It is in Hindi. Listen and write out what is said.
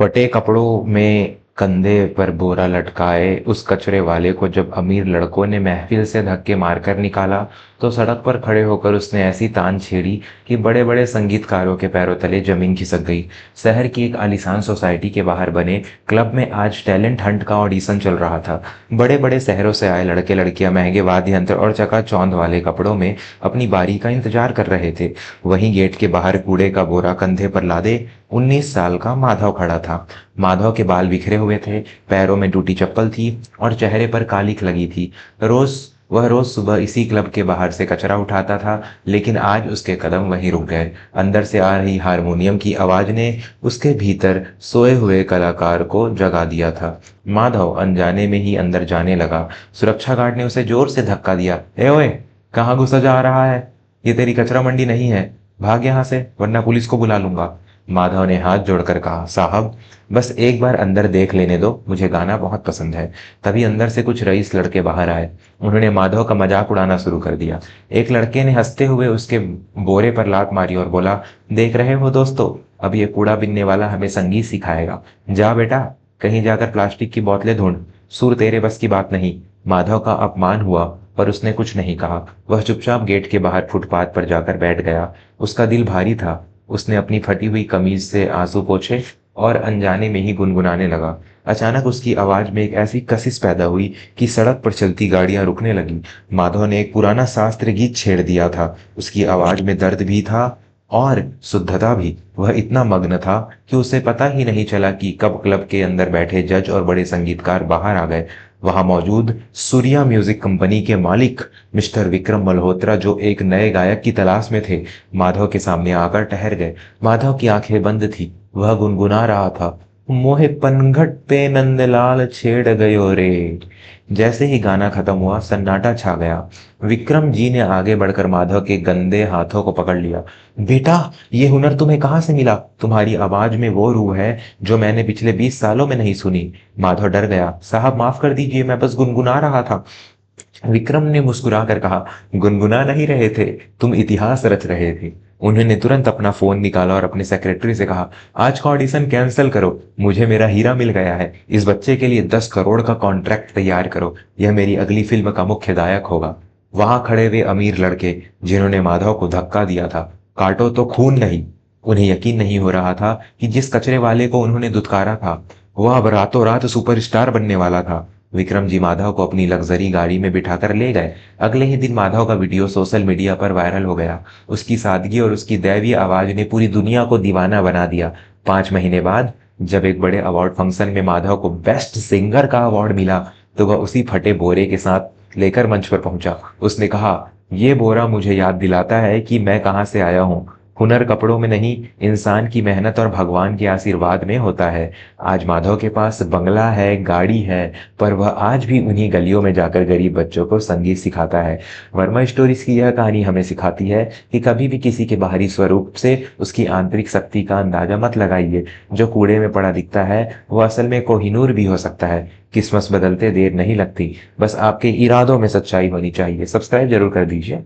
फटे कपड़ों में कंधे पर बोरा लटकाए उस कचरे वाले को जब अमीर लड़कों ने महफिल से धक्के मारकर निकाला तो सड़क पर खड़े होकर उसने ऐसी तान छेड़ी कि बड़े बड़े संगीतकारों के पैरों तले जमीन खिसक गई। शहर की एक आलीशान सोसाइटी के बाहर बने क्लब में आज टैलेंट हंट का ऑडिशन चल रहा था। बड़े बड़े शहरों से आए लड़के लड़कियां महंगे वाद्य यंत्र और चकाचौंध वाले कपड़ों में अपनी बारी का इंतजार कर रहे थे। वहीं गेट के बाहर कूड़े का बोरा कंधे पर लादे 19 साल का माधव खड़ा था। माधव के बाल बिखरे हुए थे, पैरों में टूटी चप्पल थी और चेहरे पर कालिख लगी थी। वह रोज सुबह इसी क्लब के बाहर से कचरा उठाता था, लेकिन आज उसके कदम वहीं रुक गए। अंदर से आ रही हारमोनियम की आवाज ने उसके भीतर सोए हुए कलाकार को जगा दिया था। माधव अनजाने में ही अंदर जाने लगा। सुरक्षा गार्ड ने उसे जोर से धक्का दिया। ए ओए, कहाँ घुसा जा रहा है? ये तेरी कचरा मंडी नहीं है। भाग यहाँ से, वरना पुलिस को बुला लूंगा। माधव ने हाथ जोड़कर कहा, साहब बस एक बार अंदर देख लेने दो, मुझे गाना बहुत पसंद है। तभी अंदर से कुछ रईस लड़के बाहर आए। उन्होंने माधव का मजाक उड़ाना शुरू कर दिया। एक लड़के ने हंसते हुए उसके बोरे पर लात मारी और बोला, देख रहे हो दोस्तों, अब ये कूड़ा बिनने वाला हमें संगीत सिखाएगा। जा बेटा, कहीं जाकर प्लास्टिक की बोतलें ढूंढ, सुर तेरे बस की बात नहीं। माधव का अपमान हुआ पर उसने कुछ नहीं कहा। वह चुपचाप गेट के बाहर फुटपाथ पर जाकर बैठ गया। उसका दिल भारी था। उसने अपनी फटी हुई कमीज से आंसू पोंछे और अनजाने में ही गुनगुनाने लगा। अचानक उसकी आवाज में एक ऐसी कशिश पैदा हुई कि सड़क पर चलती गाड़ियां रुकने लगी। माधव ने एक पुराना शास्त्रीय गीत छेड़ दिया था। उसकी आवाज में दर्द भी था और शुद्धता भी। वह इतना मग्न था कि उसे पता ही नहीं चला कि कब क्लब के अंदर बैठे जज और बड़े संगीतकार बाहर आ गए। वहां मौजूद सूर्या म्यूजिक कंपनी के मालिक मिस्टर विक्रम मल्होत्रा, जो एक नए गायक की तलाश में थे, माधव के सामने आकर ठहर गए। माधव की आंखें बंद थी। वह गुनगुना रहा था, मोहे पनघट पे नंदलाल छेड़ गयो रे। जैसे ही गाना खत्म हुआ सन्नाटा छा गया। विक्रम जी ने आगे बढ़कर माधव के गंदे हाथों को पकड़ लिया। बेटा, ये हुनर तुम्हें कहाँ से मिला? तुम्हारी आवाज में वो रूह है जो मैंने पिछले 20 सालों में नहीं सुनी। माधव डर गया। साहब माफ कर दीजिए, मैं बस गुनगुना रहा था। विक्रम ने मुस्कुराकर कहा, गुनगुना नहीं रहे थे, तुम इतिहास रच रहे थे। उन्होंने तुरंत अपना फोन निकाला और अपने सेक्रेटरी से कहा, आज का ऑडिशन कैंसिल करो, मुझे मेरा हीरा मिल गया है। इस बच्चे के लिए 10 करोड़ का कॉन्ट्रैक्ट तैयार करो, यह मेरी अगली फिल्म का मुख्य गायक होगा। वहां खड़े हुए अमीर लड़के जिन्होंने माधव को धक्का दिया था, काटो तो खून नहीं। उन्हें यकीन नहीं हो रहा था कि जिस कचरे वाले को उन्होंने दुत्कारा था वह अब रातों रात सुपरस्टार बनने वाला था। विक्रम जी माधव को अपनी लग्जरी गाड़ी में बिठाकर ले गए। अगले ही दिन माधव का वीडियो सोशल मीडिया पर वायरल हो गया। उसकी सादगी और उसकी दैवीय आवाज ने पूरी दुनिया को दीवाना बना दिया। 5 महीने बाद जब एक बड़े अवार्ड फंक्शन में माधव को बेस्ट सिंगर का अवार्ड मिला तो वह उसी फटे बोरे के साथ लेकर मंच पर पहुंचा। उसने कहा, ये बोरा मुझे याद दिलाता है कि मैं कहाँ से आया हूँ। हुनर कपड़ों में नहीं, इंसान की मेहनत और भगवान के आशीर्वाद में होता है। आज माधव के पास बंगला है, गाड़ी है, पर वह आज भी उन्हीं गलियों में जाकर गरीब बच्चों को संगीत सिखाता है। वर्मा स्टोरीज की यह कहानी हमें सिखाती है कि कभी भी किसी के बाहरी स्वरूप से उसकी आंतरिक शक्ति का अंदाजा मत लगाइए। जो कूड़े में पड़ा दिखता है वो असल में कोहिनूर भी हो सकता है। किस्मत बदलते देर नहीं लगती, बस आपके इरादों में सच्चाई होनी चाहिए। सब्सक्राइब जरूर कर दीजिए।